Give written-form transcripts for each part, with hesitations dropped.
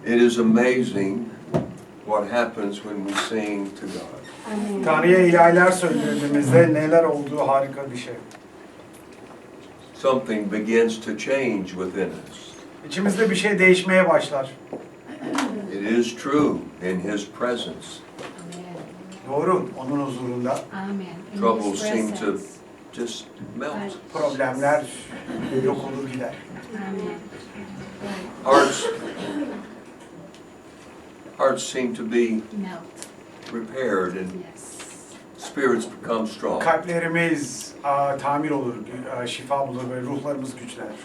It is amazing what happens when we sing to God. Tanrı'ya ilahiler söylediğimizde neler olduğu harika bir şey. Something begins to change within us. İçimizde bir şey değişmeye başlar. It is true in His presence. Doğru, onun huzurunda. Troubles seem to just melt. Problemler yok olur gider. Hearts seem to be repaired and spirits become strong. Kalplerimiz tamir olur, şifa bulur ve ruhlarımız güçlenir.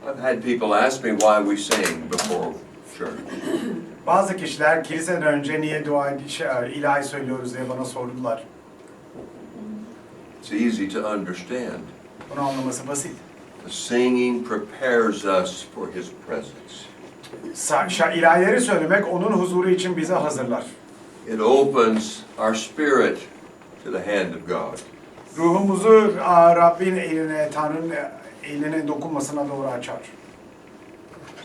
I've had people ask me why we sing before church. Bazı kişiler kiliseden önce niye ilahi söylüyoruz diye bana sordular. It's easy to understand. Bunu anlaması basit. The singing prepares us for His presence. İlahileri söylemek onun huzuru için bizi hazırlar. It opens our spirit to the hand of God. Ruhumuzu Rabbin eline, Tanrı'nın eline dokunmasına doğru açar.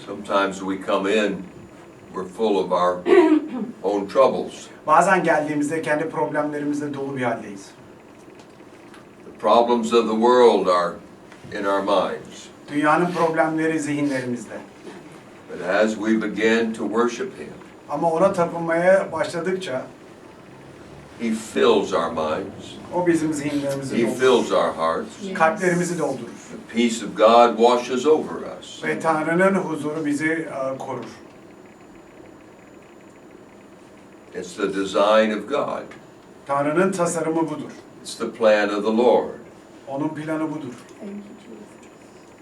Sometimes we come in, we're full of our own troubles. Bazen geldiğimizde kendi problemlerimizle dolu bir haldeyiz. The problems of the world are in our minds. Dünyanın problemleri zihinlerimizde. But as we begin to worship Him, Ama ona tapınmaya başladıkça He fills our minds. o bizim zihinlerimizi He doldurur. fills our hearts. Kalplerimizi doldurur. The peace of God washes over us. Ve Tanrı'nın huzuru bizi korur. It's the design of God. Tanrı'nın tasarımı budur. It's the plan of the Lord. Onun planı budur.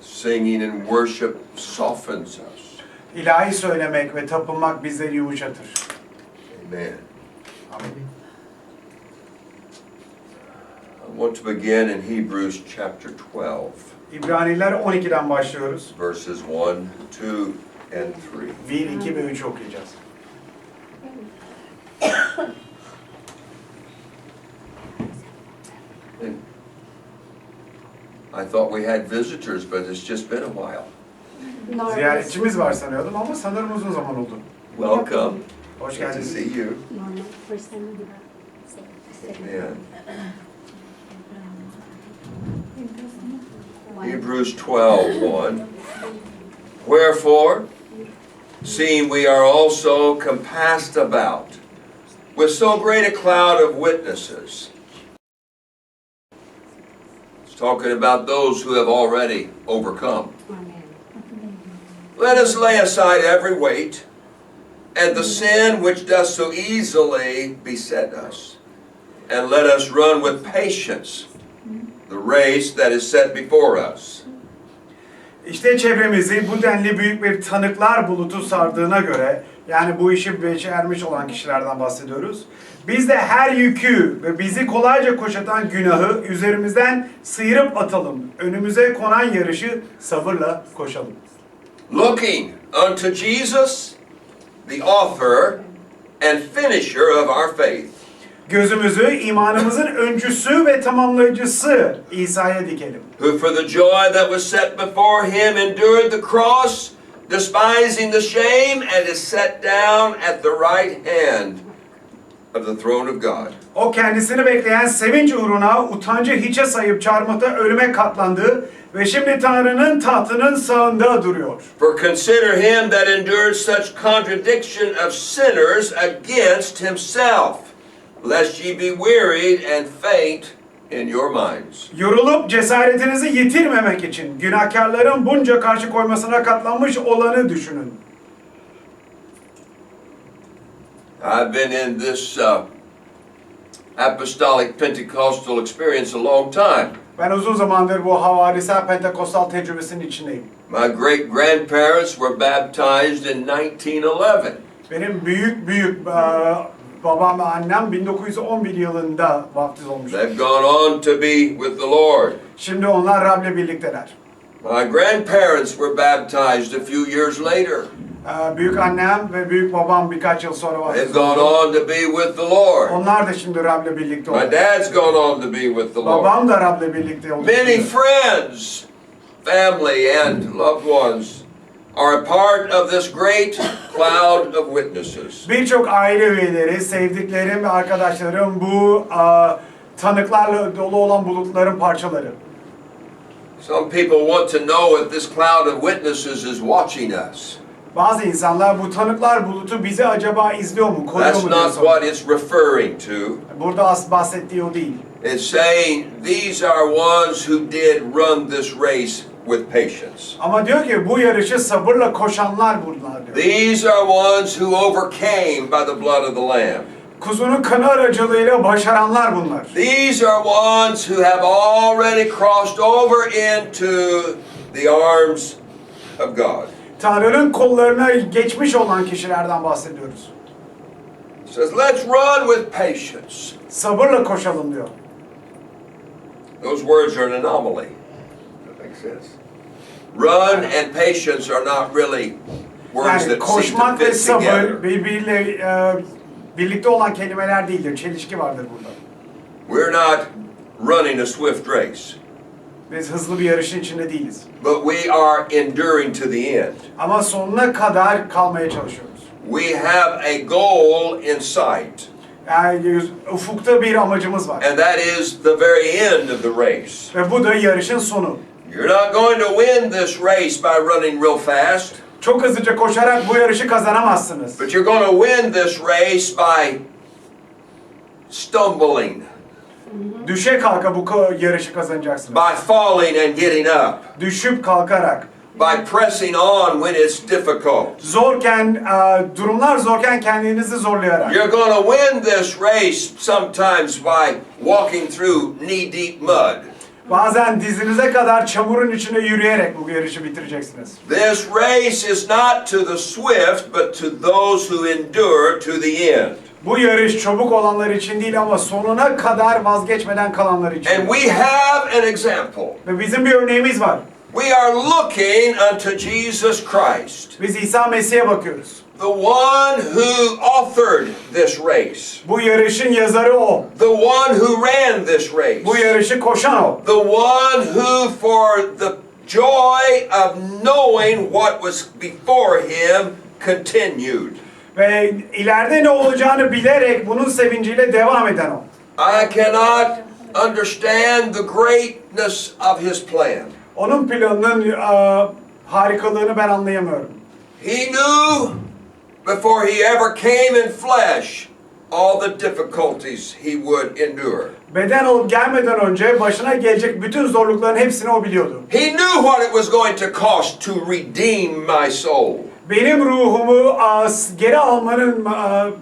Singing and worship softens us. İlahi söylemek ve tapınmak bizleri yumuşatır. Amen. Amin. I want to begin in Hebrews chapter 12, İbraniler 12'den başlıyoruz. verses 1, 2, and 3. 1, 2 ve 3 okuyacağız. And I thought we had visitors, but it's just been a while. Ziyaretçimiz var sanıyordum ama sanırım uzun zaman oldu. Welcome. Hoş Good to geldiniz. see you. First time we Amen. Hebrews 12:1. Wherefore, seeing we are also compassed about with so great a cloud of witnesses. It's talking about those who have already overcome. Let us lay aside every weight and the sin which does so easily beset us, and let us run with patience the race that is set before us. İşte çevremizi bu denli büyük bir tanıklar bulutu sardığına göre, yani bu işi becermiş olan kişilerden bahsediyoruz. Biz de her yükü ve bizi kolayca kuşatan günahı üzerimizden sıyırıp atalım. Önümüze konan yarışı sabırla koşalım. Looking unto Jesus, the author and finisher of our faith. Gözümüzü imanımızın öncüsü ve tamamlayıcısı İsa'ya dikelim. Who for the joy that was set before him endured the cross, despising the shame, and is set down at the right hand of the throne of God. O kendisini bekleyen sevinç uğruna utancı hiçe sayıp çarmıhta ölüme katlandı ve şimdi Tanrı'nın tahtının sağında duruyor. For consider him that endured such contradiction of sinners against himself, lest ye be wearied and faint in your minds. Yorulup cesaretinizi yitirmemek için günahkarların bunca karşı koymasına katlanmış olanı düşünün. I've been in this apostolic Pentecostal experience a long time. Ben uzun zamandır bu havarisel Pentekostal tecrübesinin içindeyim. My great grandparents were baptized in 1911. Benim büyük babam ve annem 1911 yılında vaftiz olmuşlar. They've gone on to be with the Lord. Şimdi onlar Rab'le birlikteler. My grandparents were baptized a few years later. Büyük annem ve büyük babam birkaç yıl sonra They've vaftiz gone oldu. on to be with the Lord. Onlar da şimdi Rab'le birlikte My oldu. dad's gone on to be with the Lord. Babam da Rab'le birlikte oldu. Many friends, family, and loved ones are a part of this great cloud of witnesses. Birçok aile üyeleri, sevdiklerim ve arkadaşlarım bu tanıklarla dolu olan bulutların parçaları. Some people want to know if this cloud of witnesses is watching us. Bazı insanlar bu tanıklar bulutu bizi acaba izliyor mu, koruyor That's mu diye not soruyor. what it's referring to. Burada bahsettiği o değil. It's saying these are ones who did run this race with patience. Ama diyor ki bu yarışı sabırla koşanlar bunlar diyor. These are ones who overcame by the blood of the Lamb. Kuzunun kanı aracılığıyla başaranlar bunlar. These are ones who have already crossed over into the arms of God. Tanrı'nın kollarına geçmiş olan kişilerden bahsediyoruz. It says, let's run with patience. Sabırla koşalım diyor. Those words are an anomaly. That makes sense. Run and patience are not really words Yani that seem to koşmak ve fit sabır together. birbiriyle birlikte olan kelimeler değildir. Çelişki vardır burada. We're not running a swift race, Biz hızlı bir yarışın içinde değiliz. but we are enduring to the end. Ama sonuna kadar kalmaya çalışıyoruz. We have a goal in sight, Yani ufukta bir amacımız var. and that is the very end of the race. Ve bu da yarışın sonu. You're not going to win this race by running real fast, Çok hızlıca koşarak bu yarışı kazanamazsınız. but you're going to win this race by stumbling, Düşe kalka bu yarışı kazanacaksınız. by falling and getting up, Düşüp kalkarak. by pressing on when it's difficult. Zorken, durumlar zorken kendinizi zorlayarak. You're going to win this race sometimes by walking through knee-deep mud. Bazen dizinize kadar çamurun içinde yürüyerek bu yarışı bitireceksiniz. This race is not to the swift, but to those who endure to the end. Bu yarış çabuk olanlar için değil ama sonuna kadar vazgeçmeden kalanlar için. And we have an example. Ve bizim bir örneğimiz var. We are looking unto Jesus Christ, Biz İsa Mesih'e bakıyoruz. the one who authored this race, Bu yarışın yazarı o. the one who ran this race, Bu yarışı koşan o. the one who for the joy of knowing what was before him continued. Ve ileride ne olacağını bilerek bunun sevinciyle devam eden o. I cannot understand the greatness of his plan. Onun planının harikalığını ben anlayamıyorum. He knew before he ever came in flesh all the difficulties he would endure. Beden olup gelmeden önce başına gelecek bütün zorlukların hepsini o biliyordu. He knew what it was going to cost to redeem my soul. Benim ruhumu geri almanın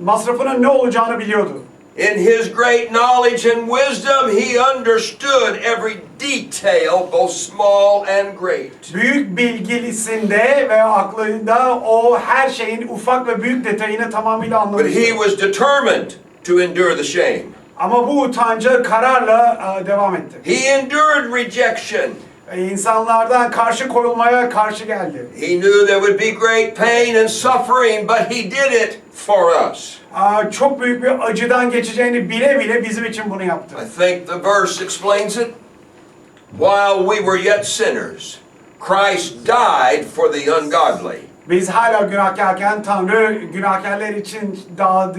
masrafının ne olacağını biliyordu. In his great knowledge and wisdom, he understood every detail, both small and great. Büyük bilgilisinde ve aklında o her şeyin ufak ve büyük detayını tamamıyla But he anlamıştı. was determined to endure the shame. Ama bu utanca kararla devam etti. He endured rejection. İnsanlardan karşı koyulmaya karşı geldi. He knew there would be great pain and suffering, but he did it for us. Çok büyük bir acıdan geçeceğini bile bile bizim için bunu yaptı. I think the verse explains it. While we were yet sinners, Christ died for the ungodly. Biz hala günahkarken Tanrı günahkarlar için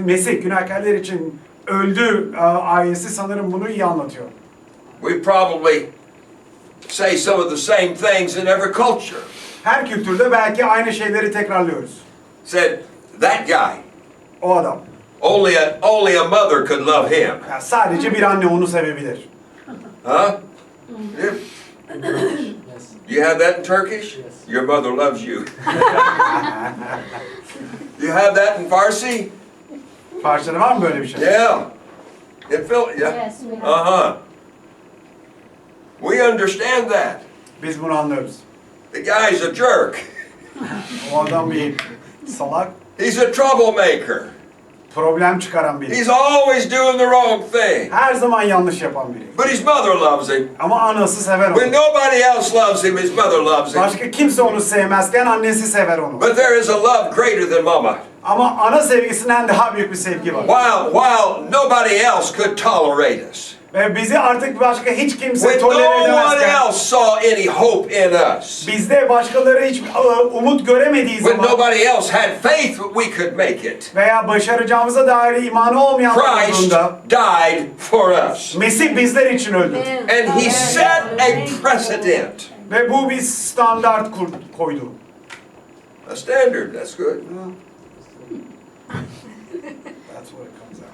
Mesih günahkarlar için öldü ayeti sanırım bunu iyi anlatıyor. We probably say some of the same things in every culture. Her kültürde belki aynı şeyleri tekrarlıyoruz. Said, that guy, O adam. only a mother could love him. Yani sadece bir anne onu sevebilir. Huh? Yeah. Yes. You have that in Turkish? Yes. Your mother loves you. You have that in Farsi? Farsçada var mı böyle bir şey? Yeah. In Phil, yeah. Yes, we have. Uh-huh. We understand that. Biz bunu anlıyoruz. The guy's a jerk. O adam bir salak, He's a troublemaker. problem çıkaran biri. He's always doing the wrong thing. Her zaman yanlış yapan biri. But his mother loves him. Ama anası sever When onu. nobody else loves him, his mother loves him. Başka kimse onu sevmezken annesi sever onu. But there is a love greater than mama. Ama ana sevgisinden daha büyük bir sevgi var. While nobody else could tolerate us. Ve bizi artık başka hiç kimse When tolere no one edemezken, else saw any hope in us. bizde başkaları hiç umut göremediği When zaman nobody else had faith that we could make it. veya başaracağımıza dair imanı olmayanlar Christ olduğunda died for us. Mesih bizler için öldü. And he set a precedent. Ve bu bir standart koydu. A standard, that's good. That's what it comes out.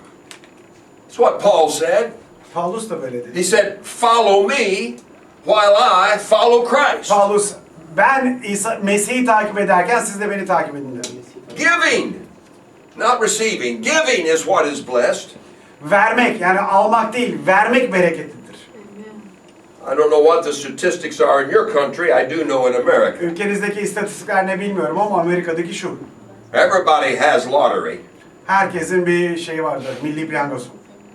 That's what Paul said. Paulus da böyle dedi. He said, follow me while I follow Christ. Paulus, ben Mesih'i takip ederken siz de beni takip edin dedi. Giving, not receiving. Giving is what is blessed. Vermek, yani almak değil, vermek bereketlidir. I don't know what the statistics are in your country. I do know in America. Ülkenizdeki istatistikler ne bilmiyorum ama Amerika'daki şu. Everybody has lottery. Herkesin bir şeyi vardır, milli piyangosu.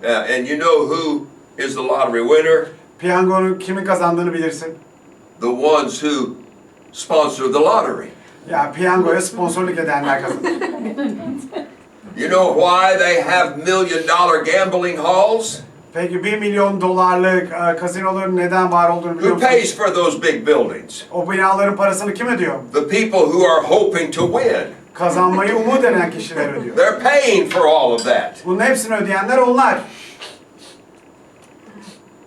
And you know who is the lottery winner? Piyangonun kimin kazandığını bilirsin. The ones who sponsor the lottery. Ya piyangoya sponsorluk edenler kazanır. You know why they have $1 million gambling halls? Peki $1 milyon kazinoların neden var olduğunu biliyor Who musun? pays for those big buildings? O binaların parasını kim ödüyor? The people who are hoping to win. Kazanmayı umut eden kişiler ödüyor. They're paying for all of that. Bunun hepsini ödeyenler onlar.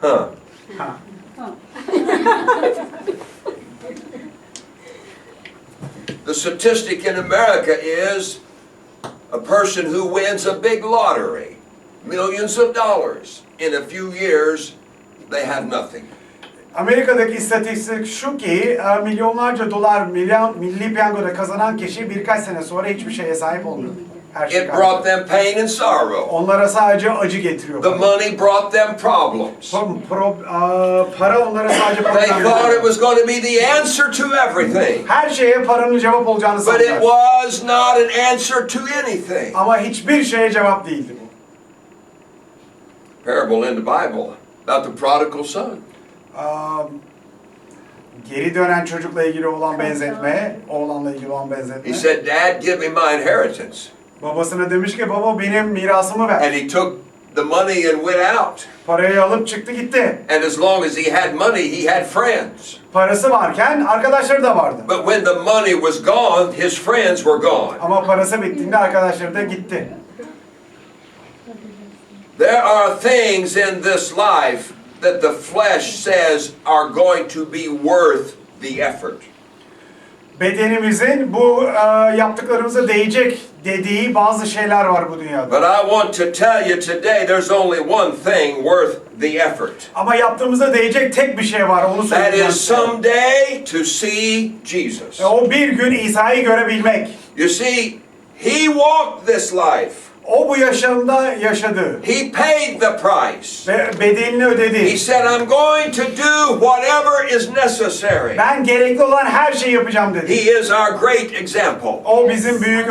Huh. Ha. The statistic in America is a person who wins a big lottery, millions of dollars. In a few years, they have nothing. Amerika'daki istatistik şu ki milyonlarca dolar milli piyangoda kazanan kişi birkaç sene sonra hiçbir şeye sahip olmuyor. Her şey It brought kaybediyor. them pain and sorrow. Onlara sadece acı getiriyor. The money brought them problems. Para onlara sadece They problem thought it getiriyor. was going to be the answer to everything. Her şeye paranın cevap olacağını But it sandılar. was not an answer to anything. Ama hiçbir şeye cevap değildi bu. Parable in the Bible about the prodigal son. Geri dönen çocukla ilgili olan benzetme, oğlanla ilgili olan benzetme. He said, Dad, give me my inheritance. Babasına demiş ki baba benim mirasımı ver. And he took the money and went out. Parayı alıp çıktı gitti. And as long as he had money, he had friends. Parası varken arkadaşları da vardı. But when the money was gone, his friends were gone. Ama parası bittiğinde arkadaşları da gitti. There are things in this life that the flesh says are going to be worth the effort. Bedenimizin bu yaptıklarımıza değecek dediği bazı şeyler var bu dünyada. But I want to tell you today, there's only one thing worth the effort. Ama yaptığımıza değecek tek bir şey var, onu That söyleyeceğim is size. someday to see Jesus. O bir gün İsa'yı görebilmek. You see, he walked this life. O bu yaşamda yaşadı He paid the price. ve bedelini He ödedi. said, I'm going to do whatever is necessary. Ben gerekli olan her şeyi yapacağım dedi. He is our great example. O bizim büyük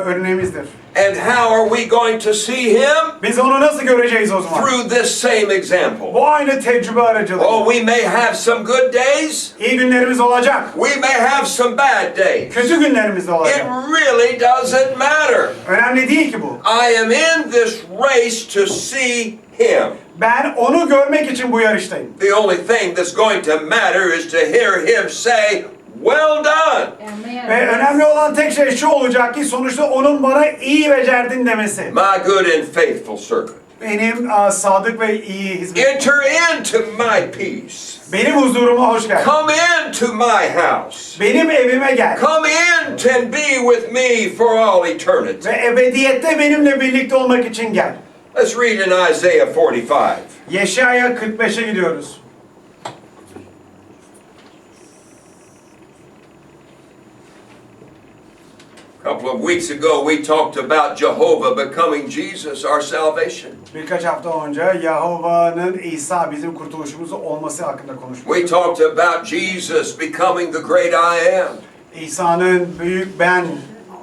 örneğimizdir. And how are we going to see him? Biz onu nasıl göreceğiz o zaman? Through this same example. Bu aynı tecrübe aracılığı. Oh, we may have some good days. İyi günlerimiz olacak. We may have some bad days. Kötü günlerimiz de It olacak. really doesn't matter. Önemli değil ki bu. I am in this race to see him. Ben onu görmek için bu yarıştayım. The only thing that's going to matter is to hear him say, well done. Ve önemli olan tek şey şu olacak ki sonuçta onun bana iyi becerdin demesi. My good and faithful servant. Benim sadık ve iyi hizmet. Enter into my peace. Benim huzuruma hoş geldin. Come into my house. Benim evime gel. Come in and be with me for all eternity. Ve ebediyette benimle birlikte olmak için gel. Let's read in Isaiah 45. Yeşaya 45'e gidiyoruz. A couple of weeks ago, we talked about Jehovah becoming Jesus, our salvation. Birkaç hafta önce Yahova'nın İsa bizim kurtuluşumuz olması hakkında konuştuk. We talked about Jesus becoming the great I am. İsa'nın büyük ben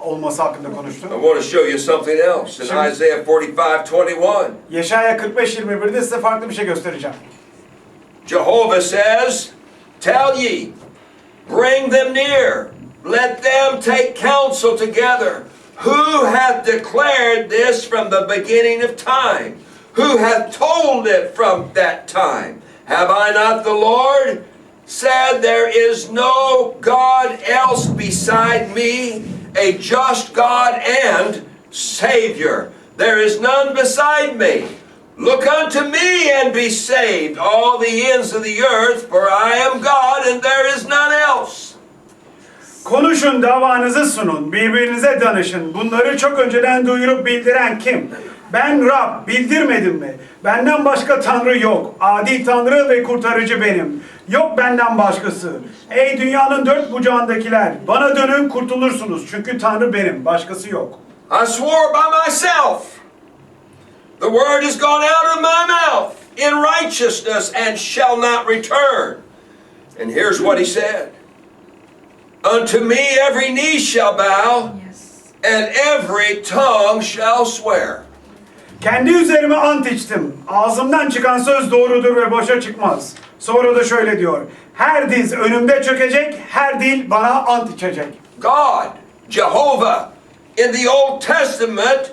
olması hakkında konuştuk. I want to show you something else in Isaiah 45:21. Yeşaya 45:21'de size farklı bir şey göstereceğim. Jehovah says, tell ye, bring them near, let them take counsel together. Who hath declared this from the beginning of time? Who hath told it from that time? Have I not the Lord said, there is no God else beside me, a just God and Savior. There is none beside me. Look unto me and be saved, all the ends of the earth, for I am God and there is none else. Konuşun, davanızı sunun, birbirinize danışın. Bunları çok önceden duyurup bildiren kim? Ben Rab, bildirmedim mi? Benden başka Tanrı yok. Adil Tanrı ve kurtarıcı benim. Yok benden başkası. Ey dünyanın dört bucağındakiler, bana dönün kurtulursunuz. Çünkü Tanrı benim, başkası yok. I swore by myself. The word has gone out of my mouth in righteousness and shall not return. And here's what he said. Unto me every knee shall bow, and every tongue shall swear. Kendi üzerime ant içtim. Ağzımdan çıkan söz doğrudur ve boşa çıkmaz. Sonra da şöyle diyor. Her diz önümde çökecek, her dil bana ant içecek. God, Jehovah, in the Old Testament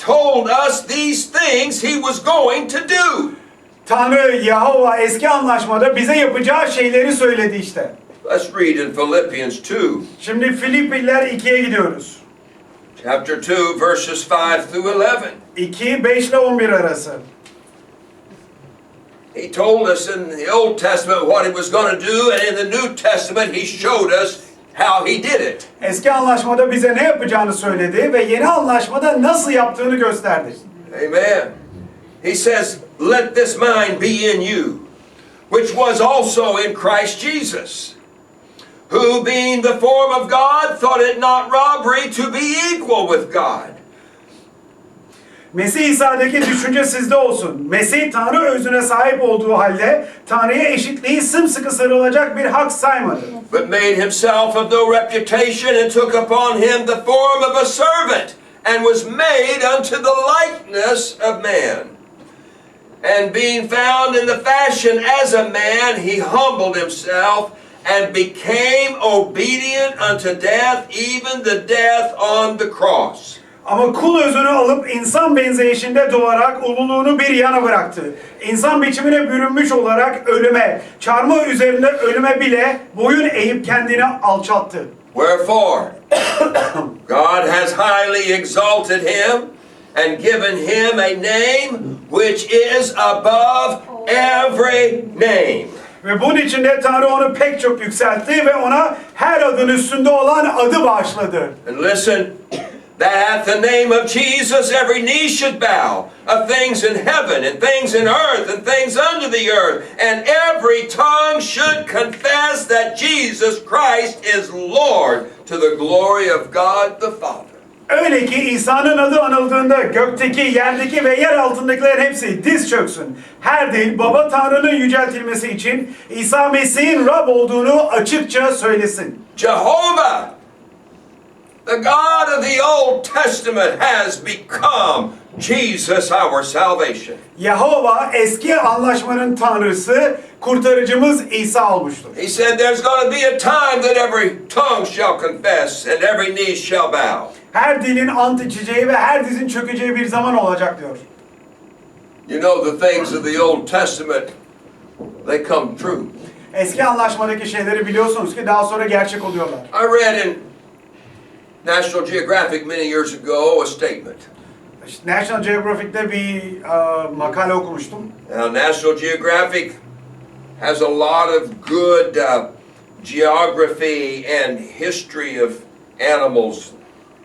told us these things he was going to do. Tanrı Yahova eski anlaşmada bize yapacağı şeyleri söyledi işte. Let's read in Philippians 2. Şimdi Filipliler 2'ye gidiyoruz. Chapter 2, verses 5 through 11. 2, 5 ile 11 arası. He told us in the Old Testament what he was going to do, and in the New Testament he showed us how he did it. Eski anlaşmada bize ne yapacağını söyledi ve yeni anlaşmada nasıl yaptığını gösterdi. Amen. He says, let this mind be in you, which was also in Christ Jesus, who being the form of God, thought it not robbery to be equal with God. Mesih İsa'daki düşünce sizde olsun. Mesih Tanrı özüne sahip olduğu halde Tanrı'ya eşitliği sımsıkı sarılacak bir hak saymadı. But made himself of no reputation and took upon him the form of a servant and was made unto the likeness of man. And being found in the fashion as a man, he humbled himself and became obedient unto death, even the death on the cross. Ama kul özünü alıp insan benzeyişinde doğarak ululuğunu bir yana bıraktı. İnsan biçimine bürünmüş olarak ölüme, çarmıha üzerinde ölüme bile boyun eğip kendini alçalttı. Wherefore, God has highly exalted him and given him a name which is above every name. Ve bunun için de Tanrı onu pek çok yükseltti ve ona her adın üstünde olan adı bağışladı. And listen, that at the name of Jesus every knee should bow, of things in heaven and things in earth and things under the earth, and every tongue should confess that Jesus Christ is Lord, to the glory of God the Father. Öyle ki İsa'nın adı anıldığında gökteki, yerdeki ve yer altındakilerin hepsi diz çöksün. Her dil Baba Tanrı'nın yüceltilmesi için İsa Mesih'in Rab olduğunu açıkça söylesin. Jehovah, the God of the Old Testament, has become Jesus our salvation. Yehova eski anlaşmanın tanrısı, kurtarıcımız İsa olmuştur. He said there's going to be a time that every tongue shall confess and every knee shall bow. Her dilin ant içeceği ve her dizin çökeceği bir zaman olacak diyor. You know the things of the Old Testament, they come true. Eski anlaşmadaki şeyleri biliyorsunuz ki daha sonra gerçek oluyorlar. I read in National Geographic many years ago a statement. National Geographic'te bir makale okumuştum. Now, National Geographic has a lot of good geography and history of animals.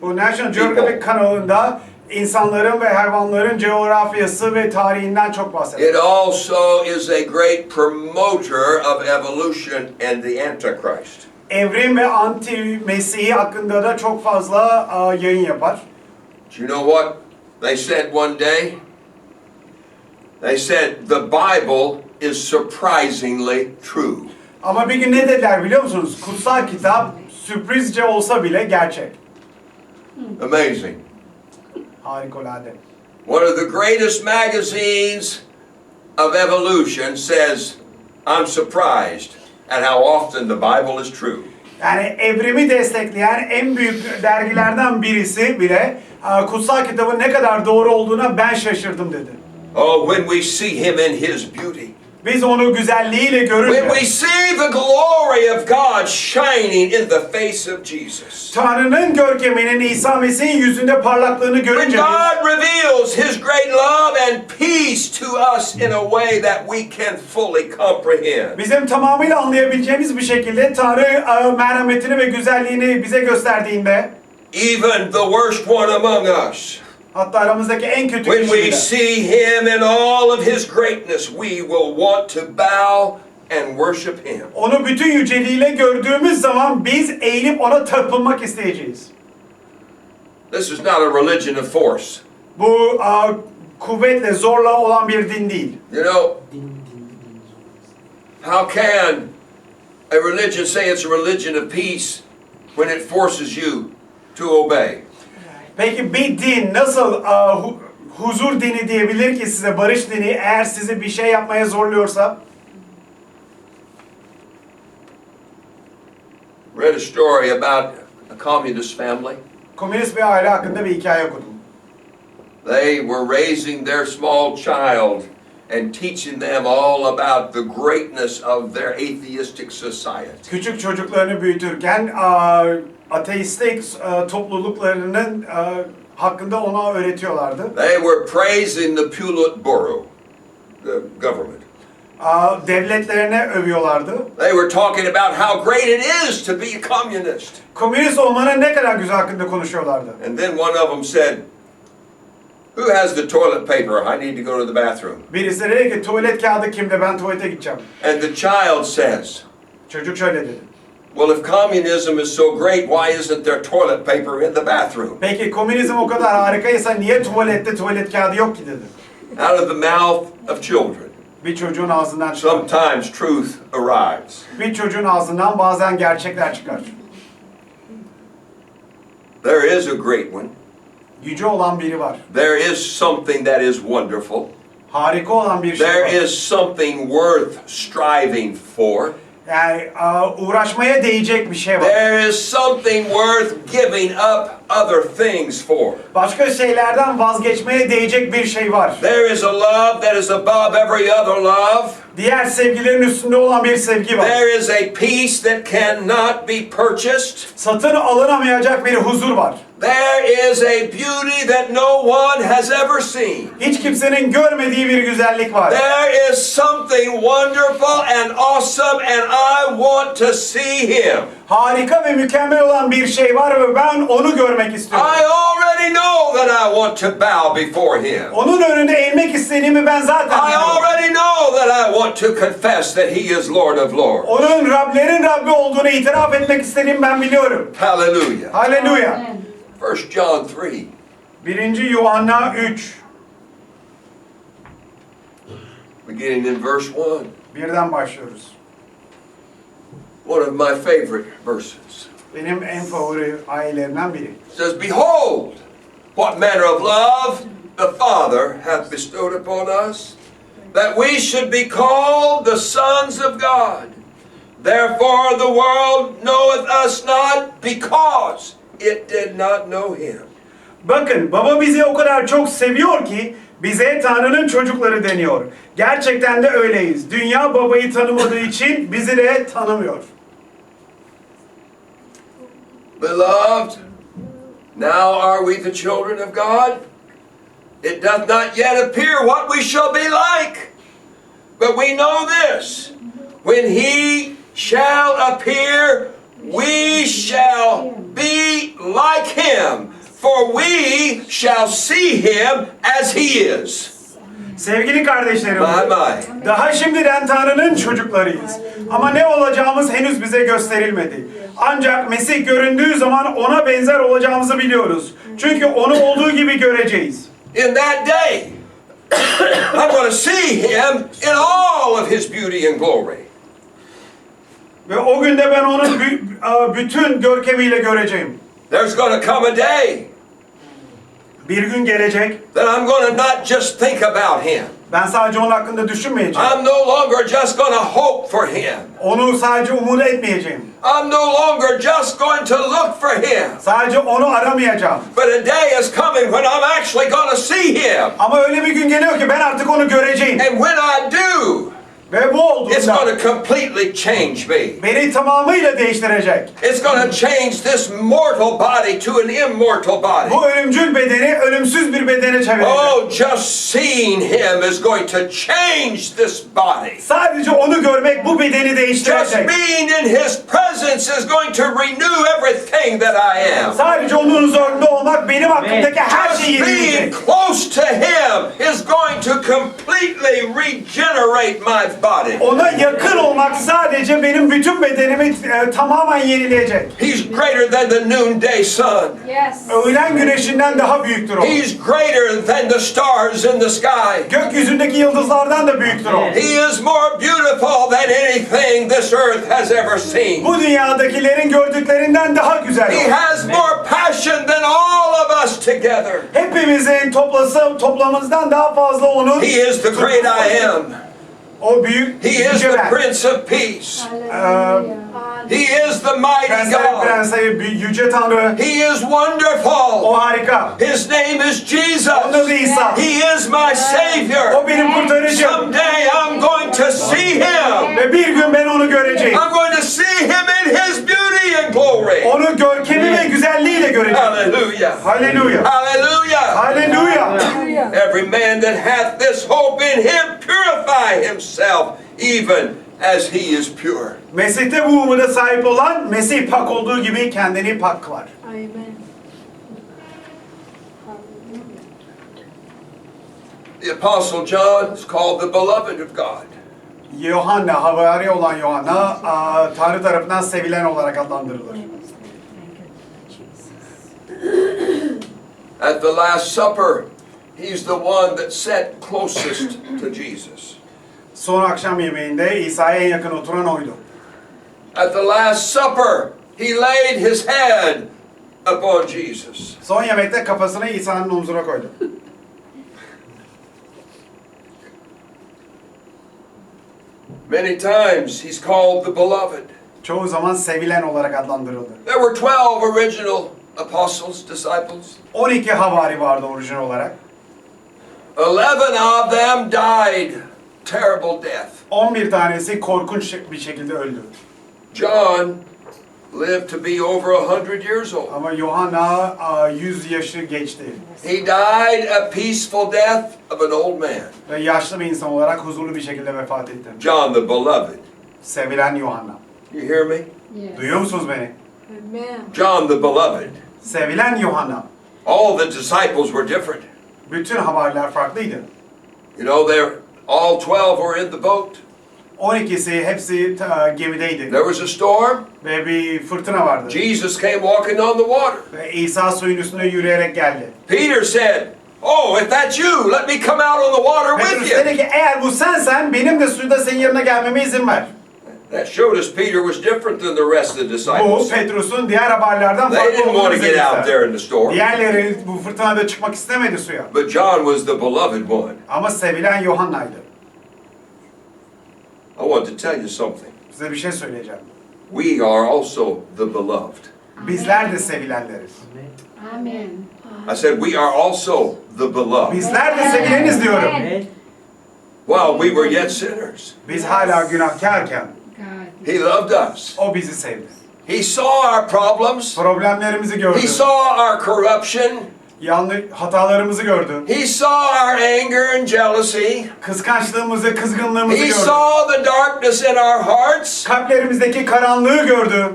Bu National Geographic kanalında insanların ve hayvanların coğrafyası ve tarihinden çok bahsediyor. It also is a great promoter of evolution and the Antichrist. Evrim ve anti-Mesih hakkında da çok fazla yayın yapar. Do you know what they said one day? They said the Bible is surprisingly true. Ama bir gün ne dediler biliyor musunuz? Kutsal kitap sürprizce olsa bile gerçek. Amazing. Harikulade. One of the greatest magazines of evolution says, I'm surprised at how often the Bible is true. Yani evrimi destekleyen en büyük dergilerden birisi bile kutsal kitabın ne kadar doğru olduğuna ben şaşırdım dedi. Oh, when we see him in his beauty. Biz onu güzelliğiyle When görünce, we see the glory of God shining in the face of Jesus. Tanrı'nın görkeminin İsa Mesih'in yüzünde parlaklığını When görünce God reveals his great love and peace to us in a way that we can fully comprehend. bizim tamamıyla anlayabileceğimiz bir şekilde Tanrı merhametini ve güzelliğini bize gösterdiğinde, Even the worst one among us. hatta aramızdaki en kötü When kişi we bile, see him in all of his greatness, we will want to bow and worship him. onu bütün yüceliğiyle gördüğümüz zaman biz eğilip ona tapınmak isteyeceğiz. This is not a religion of force. Bu kuvvetle, zorla olan bir din değil. You know, Din, din. how can a religion say it's a religion of peace when it forces you to obey? Peki bir din nasıl huzur dini diyebilir ki size, barış dini, eğer sizi bir şey yapmaya zorluyorsa? Read a story about a communist family. Komünist bir aile hakkında bir hikaye okudum. They were raising their small child and teaching them all about the greatness of their atheistic society. Küçük çocuklarını büyütürken ateistik topluluklarının hakkında ona öğretiyorlardı. They were praising the Politburo, the government. Devletlerine övüyorlardı. They were talking about how great it is to be a communist. Komünist olmanın ne kadar güzel hakkında konuşuyorlardı. And then one of them said, "Who has the toilet paper? I need to go to the bathroom." Birisi dedi ki tuvalet kağıdı kimde, ben tuvalete gideceğim. And the child says, Çocuk şöyle dedi. "Well, if communism is so great, why isn't there toilet paper in the bathroom?" Peki komünizm o kadar harikaysa niye tuvalette tuvalet kağıdı yok ki dedi. Out of the mouth of children, Bir çocuğun ağzından çıkar. sometimes truth arrives. Bir çocuğun ağzından bazen gerçekler çıkar. There is a great one. Yüce olan biri var. There is something that is wonderful. Harika olan bir şey There var. is something worth striving for. Yani uğraşmaya değecek bir şey var. There is something worth giving up other things for. Başka şeylerden vazgeçmeye değecek bir şey var. There is a love that is above every other love. Diğer sevgilerin üstünde olan bir sevgi var. There is a peace that cannot be purchased. Satın alınamayacak bir huzur var. There is a beauty that no one has ever seen. Hiç kimsenin görmediği bir güzellik var. There is something wonderful and awesome and I want to see him. Harika ve mükemmel olan bir şey var ve ben onu görmek istiyorum. I already know that I want to bow before him. Onun önünde eğilmek istediğimi ben zaten I biliyorum. already know that I want to confess that he is Lord of Lords. Onun Rablerin Rabbi olduğunu itiraf etmek istediğimi ben biliyorum. Hallelujah. Haleluya. Amen. 1 John 3. 1. Yuhanna 3. Beginning in verse 1. Birden başlıyoruz. One of my favorite verses. Benim en favori ayelerimden biri. It says, Behold, what manner of love the Father hath bestowed upon us, that we should be called the sons of God. Therefore the world knoweth us not, because it did not know him. Bakın, baba bizi o kadar çok seviyor ki bize Tanrı'nın çocukları deniyor. Gerçekten de öyleyiz. Dünya babayı tanımadığı için bizi de tanımıyor. Beloved, now are we the children of God? It doth not yet appear what we shall be like. But we know this, when he shall appear, we shall be like him, for we shall see him as he is. Sevgili kardeşlerim, My, my. daha şimdiden Tanrı'nın çocuklarıyız. Ama ne olacağımız henüz bize gösterilmedi. Ancak Mesih göründüğü zaman ona benzer olacağımızı biliyoruz. Çünkü onu olduğu gibi göreceğiz. In that day, I'm going to see him in all of his beauty and glory. Ve o günde ben onu bütün görkemiyle göreceğim. There's going to come a day Bir gün gelecek, that I'm going to not just think about him. ben sadece onun hakkında düşünmeyeceğim. I'm no longer just going to hope for him. Onu sadece umut etmeyeceğim. I'm no longer just going to look for him. Sadece onu aramayacağım. But a day is coming when I'm actually going to see him. Ama öyle bir gün geliyor ki ben artık onu göreceğim. And when I do, Ve bu it's olduğunda going to completely change me. beni tamamıyla değiştirecek. It's going to change this mortal body to an immortal body. Bu ölümcül bedeni ölümsüz bir bedene çevirecek. Oh, just seeing him is going to change this body. Sadece onu görmek bu bedeni Just değiştirecek. being in his presence is going to renew everything that I am. Sadece onun huzurunda olmak benim hakkımdaki her Just şeyi being yenileyecek. close to him is going to completely regenerate my body. Ona yakın olmak sadece benim bütün bedenimi tamamen yenileyecek. He's greater than the noonday sun. Yes. Öğlen güneşinden daha büyüktür o. He's greater than the stars in the sky. Gökyüzündeki yıldızlardan da büyüktür o. He is more beautiful than anything this earth has ever seen. Bu dünyadakilerin gördüklerinden daha güzel He o. has more passion than all of us together. Hepimizin toplamımızdan daha fazla onun. He is the great I am. O büyük He is yüce the ben. Prince of Peace. He is the mighty Prenslerin God. prensi, yüce Tanrı. He is wonderful. O harika. His name is Jesus. Onun adı İsa. He is my Savior. O benim kurtarıcım. Someday I'm going to see him. Ve bir gün ben onu göreceğim. I'm going to see him in his beauty and glory. Onu görkemi ve güzelliğiyle göreceğim. Hallelujah. Hallelujah. Hallelujah. Hallelujah. Every man that hath this hope in him purify himself even as he is pure. Mesih'te bu umuda sahip olan Mesih pak olduğu gibi kendini pak kılar. Amen. The Apostle John is called the beloved of God. Yohanna, havari olan Yohanna, Tanrı tarafından sevilen olarak adlandırılır. At the Last Supper, he's the one that sat closest to Jesus. Son akşam yemeğinde İsa'ya en yakın oturan oydu. At the Last Supper, he laid his head upon Jesus. Son yemekte kafasını İsa'nın omzuna koydu. Many times he's called the beloved. Çoğu zaman sevilen olarak adlandırıldı. There were 12 original apostles, disciples. 12 havari vardı orijinal olarak. 11 of them died terrible death. 11 tanesi korkunç bir şekilde öldü. John lived to be over 100 years old. Ama Yohanna 100 yaşı geçti. He died a peaceful death of an old man. Ve yaşlı bir insan olarak huzurlu bir şekilde vefat etti. John the beloved. Sevilen Yohanna. You hear me? Yes. Duyuyor musunuz beni? Amen. John the beloved. Sevilen Yohanna. All the disciples were different. Bütün havariler farklıydı. You know, all 12 were in the boat. 12'si hepsi gemideydi. There was a storm. Ve bir fırtına vardı. Jesus came walking on the water. Ve İsa suyun üstünde yürüyerek geldi. Peter said, "Oh, if that's you, let me come out on the water with Petrus you." dedi ki eğer bu sensen benim de suyda senin yanına gelmeme izin ver. That showed us Peter was different than the rest of the Bu disciples. Petrus'un diğer haberlerden They farklı didn't olduğunu want to bize get out göster. there in the storm. Diğerleri bu fırtınada çıkmak istemedi suya. But John was the beloved one. Ama sevilen Yuhanna'ydı. I want to tell you something. Size bir şey söyleyeceğim. We are also the beloved. Bizler de sevilenleriz. Amen. I said we are also the beloved. Bizler de sevileniz diyorum. Amen. While we were yet sinners, Biz hala günahkarken God. he loved us. o bizi sevdi. He saw our problems. Problemlerimizi gördü. He saw our corruption. Hatalarımızı gördü. He saw our anger and jealousy. Kıskançlığımızı, kızgınlığımızı He gördü. saw the darkness in our hearts. Kalplerimizdeki karanlığı gördü.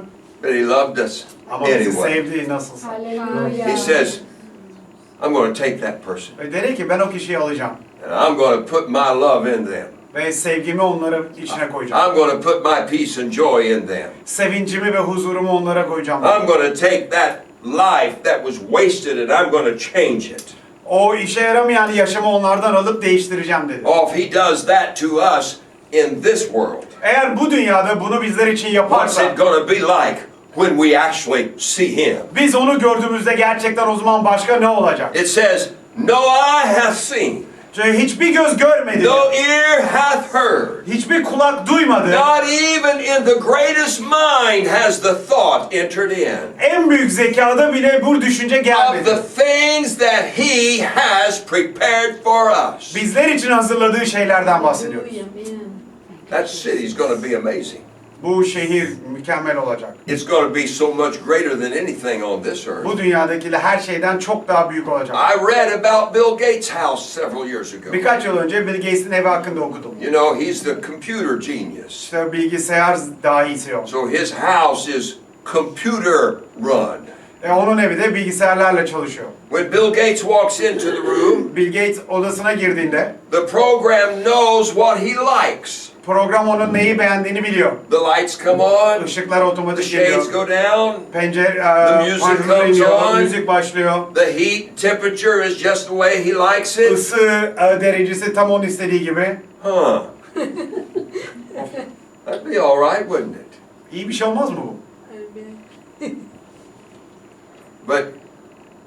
But he loved us Ama bizi anyway. sevdi nasılsa. Hallelujah. He says, I'm going to take that person Ve dedi ki ben o kişiyi alacağım. and I'm going to put my love in them. Ve sevgimi onların içine koyacağım. I'm going to put my peace and joy in them. Sevincimi ve huzurumu onlara koyacağım. I'm going to take that life that was wasted and I'm going to change it. O işe yaramayan yaşamı onlardan alıp değiştireceğim dedi. Oh, if he does that to us in this world, Eğer bu dünyada bunu bizler için what's yaparsa, it going to be like when we actually see him? biz onu gördüğümüzde gerçekten o zaman başka ne olacak? It says, no eye hath seen, Çünkü hiçbir göz görmedi, no ear hath heard, hiçbir kulak duymadı, not even in the greatest mind has the thought entered in en büyük zekada bile bu düşünce of gelmedi. the things that he has prepared for us. Bizler için hazırladığı şeylerden bahsediyoruz. That city's going to be amazing. Bu şehir mükemmel olacak. It's going to be so much greater than anything on this earth. Bu dünyadakiler her şeyden çok daha büyük olacak. I read about Bill Gates' house several years ago. Birkaç yıl önce Bill Gates'in evi hakkında okudum. You know, he's the computer genius. İşte bilgisayar dahisi o. So his house is computer run. Onun evi de bilgisayarlarla çalışıyor. When Bill Gates walks into the room, Bill Gates odasına girdiğinde the program knows what he likes. program onun neyi beğendiğini biliyor. The lights come on, Işıklar the otomatik shades geliyor. go down, Pencere, The music panjurlar comes iniyor, on. müzik başlıyor. the heat temperature is just the way he likes it. Isı derecesi tam onun istediği gibi. Huh. That'd be all right, wouldn't it? İyi bir şey olmaz mı bu? But,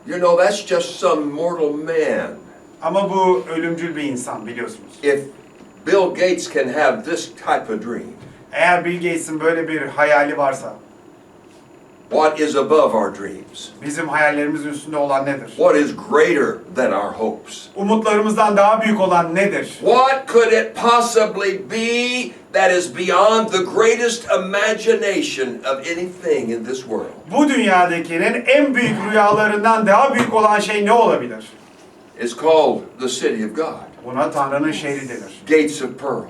you know, that's just some mortal man. Ama bu ölümcül bir insan biliyorsunuz. If Bill Gates can have this type of dream, Eğer Bill Gates'in böyle bir hayali varsa, what is above our dreams? bizim hayallerimizin üstünde olan nedir? What is greater than our hopes? Umutlarımızdan daha büyük olan nedir? What could it possibly be that is beyond the greatest imagination of anything in this world? Bu dünyadakinin en büyük rüyalarından daha büyük olan şey ne olabilir? It's called the City of God. Buna Tanrı'nın şehri denir. Gates of pearl,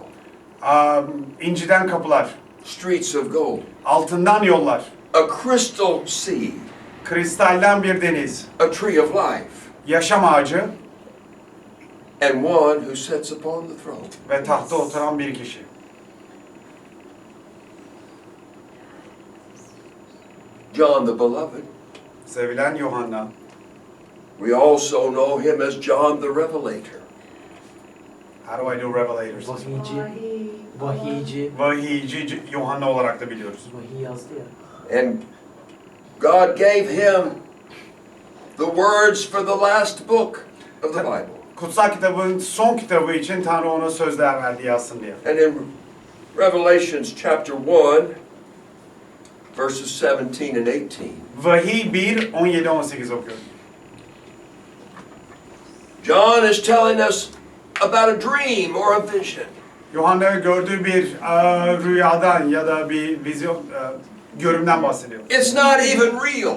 İnciden kapılar, streets of gold, altından yollar, a crystal sea, kristalden bir deniz, a tree of life, yaşam ağacı and one who sits upon the throne. ve tahta oturan bir kişi. John the Beloved. Sevilen Yuhanna. We also know him as John the Revelator. How do I do revelators? Vahiyici. Vahiyici. Vahiyici Yuhanna olarak da biliyoruz. Vahiy yazdı ya. And God gave him the words for the last book of the Bible. Kutsal kitabın son kitabı için Tanrı ona sözler verdi yazsın diye. And in Revelations chapter 1, verses 17 and 18, Vahiy 1, 17-18 okuyorum. John is telling us about a dream or a vision. Yuhanna gördüğü bir rüyadan ya da bir vizyon, görümden bahsediyor. It's not even real.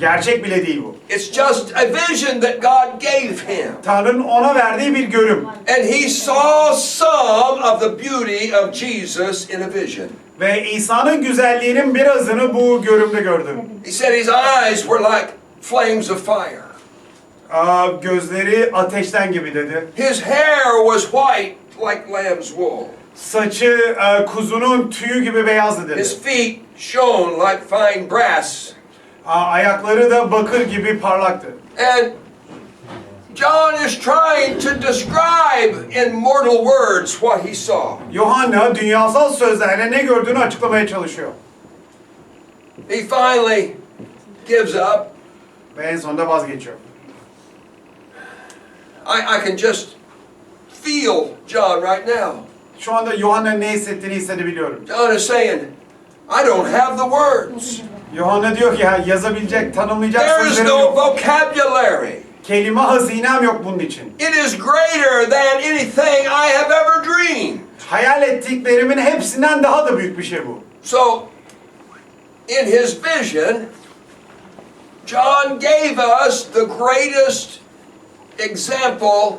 Gerçek bile değil bu. It's just a vision that God gave him. Tanrı'nın ona verdiği bir görüm. And he saw some of the beauty of Jesus in a vision. Ve İsa'nın güzelliğinin birazını bu görümde gördüm. He said his eyes were like flames of fire. Gözleri ateşten gibi dedi. His hair was white like lamb's wool. Saçı kuzunun tüyü gibi beyazdı dedi. His feet shone like fine brass. Ayakları da bakır gibi parlaktı. And John is trying to describe in mortal words what he saw. Yohanna dünyasal sözlerle ne gördüğünü açıklamaya çalışıyor. He finally gives up. Ve en sonunda vazgeçiyor. I can just feel John right now. Şu anda Yohanna'nın ne hissettiğini hissedebiliyorum. John is saying, I don't have the words. Yohanna diyor ki ya yazabilecek, tanımlayacak There is sözlerim no yok. vocabulary. Kelime hazinem yok bunun için. It is greater than anything I have ever dreamed. Hayal ettiklerimin hepsinden daha da büyük bir şey bu. So, in his vision, John gave us the greatest example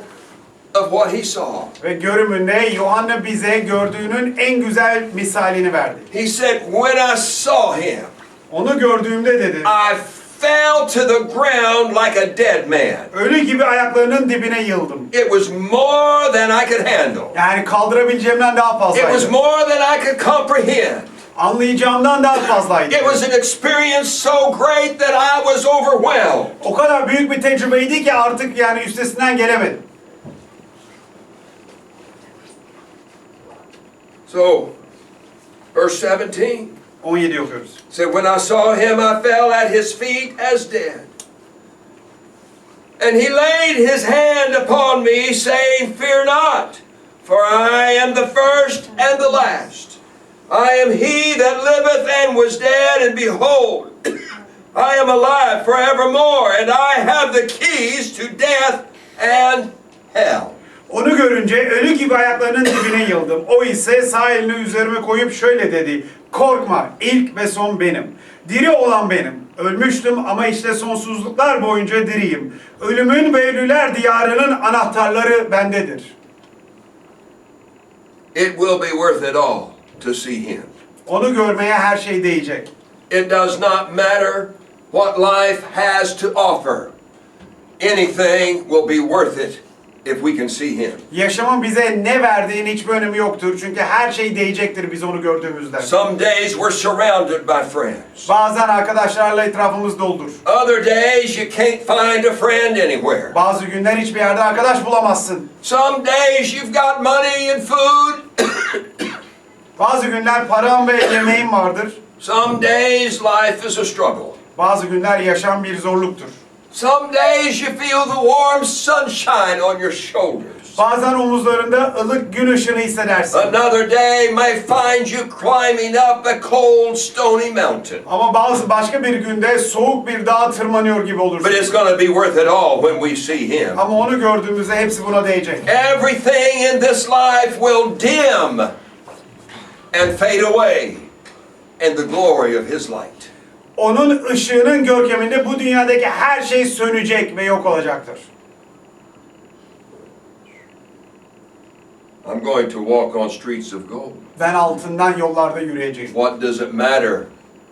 of what he saw. Ve görümünde Yohanna bize gördüğünün en güzel misalini verdi. He said, when I saw him, Onu gördüğümde dedi, I fell to the ground like a dead man. ölü gibi ayaklarının dibine yıldım. It was more than I could handle. Yani kaldırabileceğimden daha It was fazlaydı. more than I could comprehend. Anlayacağımdan daha fazlaydı. It was an experience so great that I was overwhelmed. O kadar büyük bir tecrübeydi ki artık yani üstesinden gelemedim. So, verse 17. 17 okuyoruz. Said, when I saw him, I fell at his feet as dead. And he laid his hand upon me, saying, fear not, for I am the first and the last. I am he that liveth and was dead, and behold, I am alive forevermore, and I have the keys to death and hell. Onu görünce ölü gibi ayaklarının dibine yıldım. O ise sağ elini üzerime koyup şöyle dedi. Korkma, ilk ve son benim. Diri olan benim. Ölmüştüm ama işte sonsuzluklar boyunca diriyim. Ölümün ve ölüler diyarının anahtarları bendedir. It will be worth it all to see him. Onu görmeye her şey değecek. It does not matter what life has to offer. Anything will be worth it if we can see him. Yaşamın bize ne verdiğinin hiçbir önemi yoktur. Çünkü her şey değecektir biz onu gördüğümüzde. Some days we're surrounded by friends. Bazen arkadaşlarla etrafımız doldur. Other days you can't find a friend anywhere. Bazı günler hiçbir yerde arkadaş bulamazsın. Some days you've got money and food. Bazı günler paran ve yemeğin vardır. Some days life is a struggle. Bazı günler yaşam bir zorluktur. Some days you feel the warm sunshine on your shoulders. Bazen omuzlarında ılık gün ışını hissedersin. Another day may find you climbing up a cold, stony mountain. Ama başka bir günde soğuk bir dağa tırmanıyor gibi olursun. But it's going to be worth it all when we see him. Ama onu gördüğümüzde hepsi buna değecek. Everything in this life will dim and fade away in the glory of his light. Onun ışığının görkeminde bu dünyadaki her şey sönecek ve yok olacaktır. I'm going to walk on streets of gold. Ben altından yollarda yürüyeceğim. What does it matter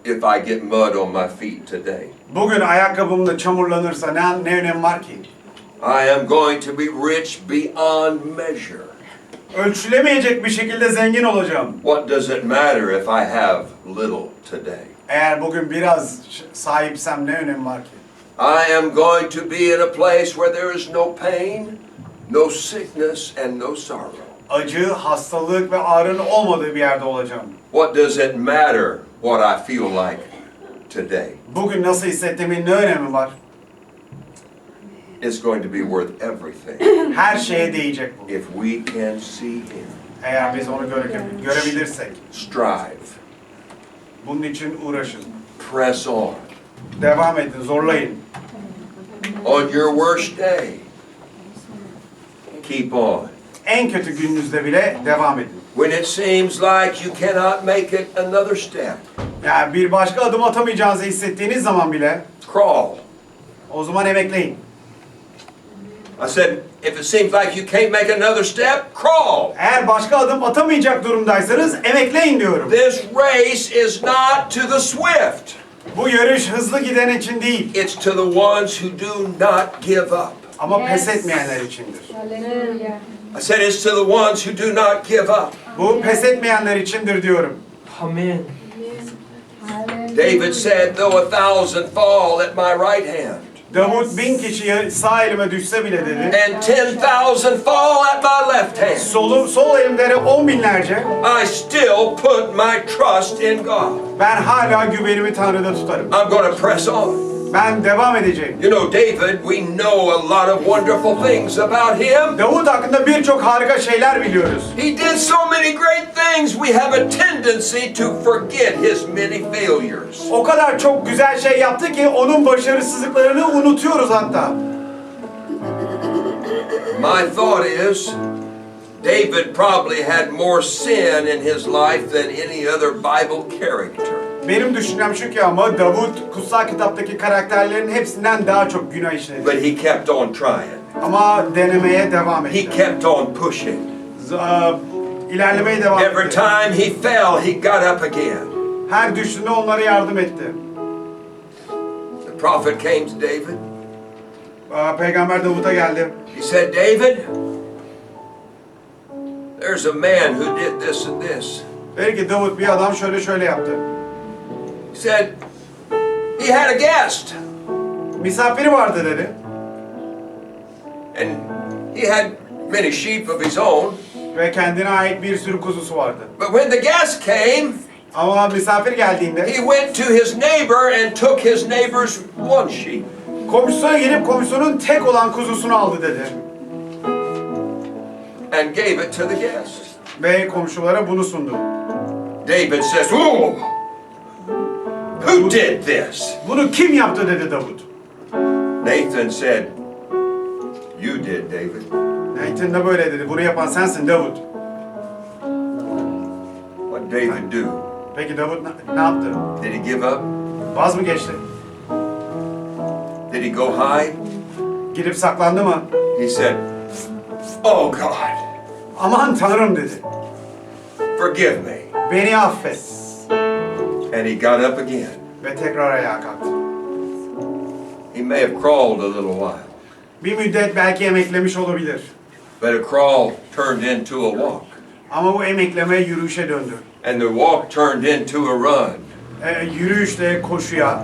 if I get mud on my feet today? Bugün ayakkabımda çamurlanırsa ne önemi var ki? I am going to be rich beyond measure. Ölçülemeyecek bir şekilde zengin olacağım. What does it matter if I have little today? Eğer bugün biraz sahipsem ne önemi var ki? I am going to be in a place where there is no pain, no sickness, and no sorrow. Acı, hastalık ve ağrının olmadığı bir yerde olacağım. What does it matter what I feel like today? Bugün nasıl hissettiğimin ne önemi var? It's going to be worth everything Her şeye değecek bu. if we can see him. Eğer biz onu görebilirsek. Strive, Bunun için uğraşın. press on. Devam edin, zorlayın. On your worst day, keep on. En kötü gününüzde bile devam edin. When it seems like you cannot make it another step, Yani bir başka adım atamayacağınızı hissettiğiniz zaman bile crawl. o zaman emekleyin. I said, if it seems like you can't make another step, crawl. Eğer başka adım atamayacak durumdaysanız emekleyin diyorum. This race is not to the swift. Bu yarış hızlı giden için değil It's to the ones who do not give up. ama pes etmeyenler içindir. Hallelujah. I said it's to the ones who do not give up. Bu pes etmeyenler içindir diyorum. Amen. David said, though 1,000 fall at my right hand, Davut 1000 kişi sağ elime düşse bile dedi. and 10,000 fall at my left hand, Sol elimde 10 binlerce. I still put my trust in God. Ben hala güvenimi Tanrı'da tutarım. I'm going to press on. Ben devam edeceğim. You know, David, we know a lot of wonderful things about him. Davut hakkında birçok harika şeyler biliyoruz. He did so many great things, we have a tendency to forget his many failures. O kadar çok güzel şey yaptı ki onun başarısızlıklarını unutuyoruz hatta. My thought is, David probably had more sin in his life than any other Bible character. Benim düşüncem şu ki ama Davut kutsal kitaptaki karakterlerin hepsinden daha çok günah işledi. But he kept on trying. Ama denemeye devam He etti. kept on pushing. İlerlemeye devam Every etti. time he fell, he got up again. Her düştüğünde onlara yardım etti. The prophet came to David. Peygamber Davut'a geldi. He said, David, there's a man who did this and this. Dedi ki Davut, bir adam şöyle yaptı. He said, he had a guest. Misafiri vardı dedi. And he had many sheep of his own. Ve kendine ait bir sürü kuzusu vardı. But when the guest came, Ama misafir geldiğinde he went to his neighbor and took his neighbor's one sheep. komşusuna gelip komşusunun tek olan kuzusunu aldı dedi. And gave it to the guest. Ve komşulara bunu sundu. David says, oh, who did this? Bunu kim yaptı dedi Davut. Nathan said, you did, David. Nathan da böyle dedi. Bunu yapan sensin Davut. What did David do? Peki Davut ne yaptı? Did he give up? Vaz mı geçti? Did he go hide? Gidip saklandı mı? He said, oh God, Aman Tanrım dedi. forgive me. Beni affet. And he got up again. Ve tekrar ayağa kalktı. He may have crawled a little while, Bir müddet belki emeklemiş olabilir. but a crawl turned into a walk. Ama bu emekleme yürüyüşe döndü. And the walk turned into a run. Yürüyüş de koşuya.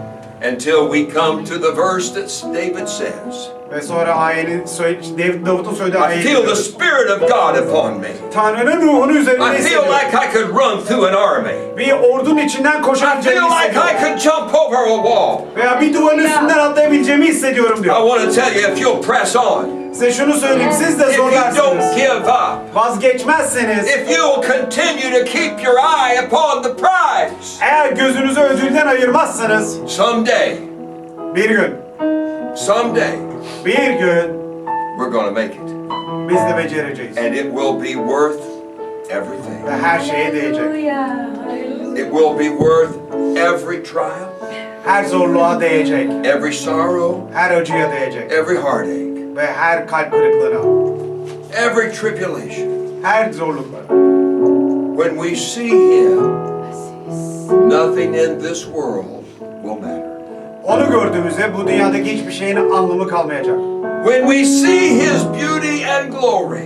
Until we come to the verse that David says, Ve sonra Davut'un söylediği I ayeti feel the görüyoruz. Spirit of God upon me. Tanrı'nın ruhunu üzerinde I feel hissediyorum. like I could run through an army. Bir ordunun içinden I koşabileceğimi feel like I hissediyorum. could jump over a wall. Veya bir duvarın üstünden atlayabileceğimi hissediyorum I diyor. want to tell you, if you'll press on, Size şunu söyleyeyim, siz de if you don't zorlarsınız. give up, Vazgeçmezseniz, if you'll continue to keep your eye upon the prize, eğer gözünüzü ödülden ayırmazsanız, someday, bir gün, bir gün we're going to make it. biz de becereceğiz. And it will be worth everything. Ve her şeye değecek. It will be worth every trial, Her zorluğa değecek. every sorrow, Her acıya değecek. every heartache, Ve her kalp kırıklığına. every tribulation. Her zorluklara. When we see Him, nothing in this world will matter. Onu gördüğümüzde bu dünyadaki hiçbir şeyin anlamı kalmayacak. When we see His beauty and glory,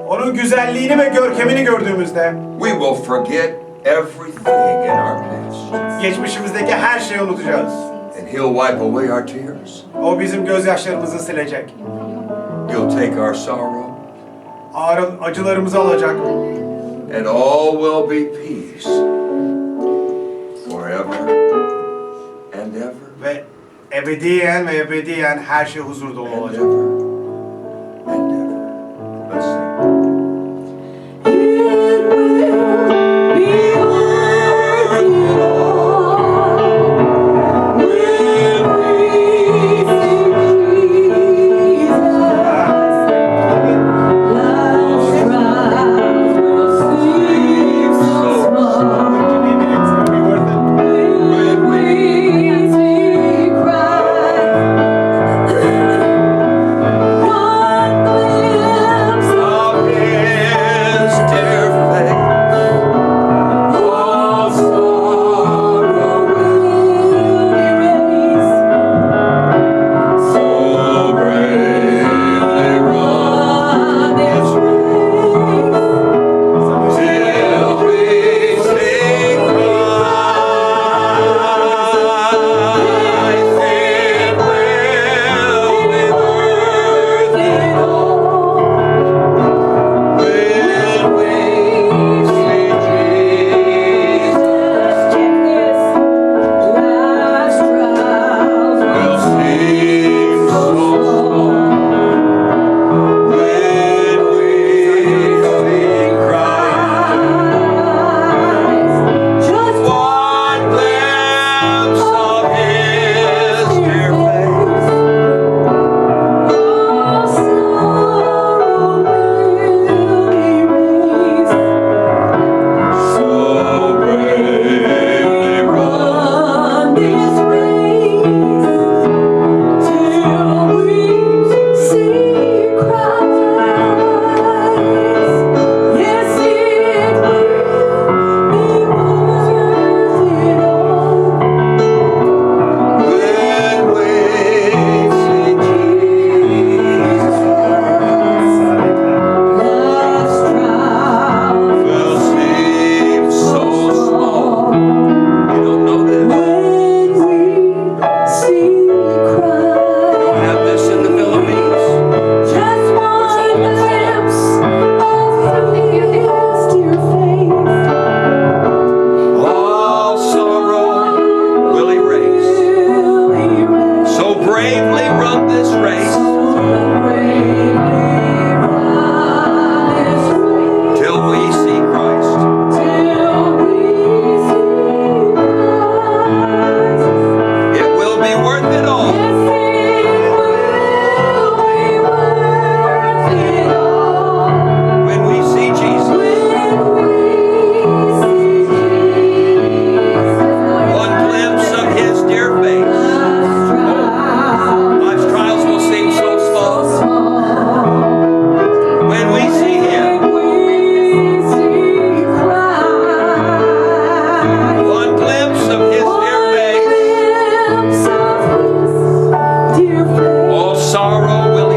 Onun güzelliğini ve görkemini gördüğümüzde we will forget everything in our past. geçmişimizdeki her şeyi unutacağız. And He'll wipe away our tears. O bizim gözyaşlarımızı silecek. He'll take our sorrow. Acılarımızı alacak. And all will be peace forever and ever Ve ebediyen her şey huzur dolu and olacak. ever and ever. Let's sing. One glimpse of his dear face, all sorrow will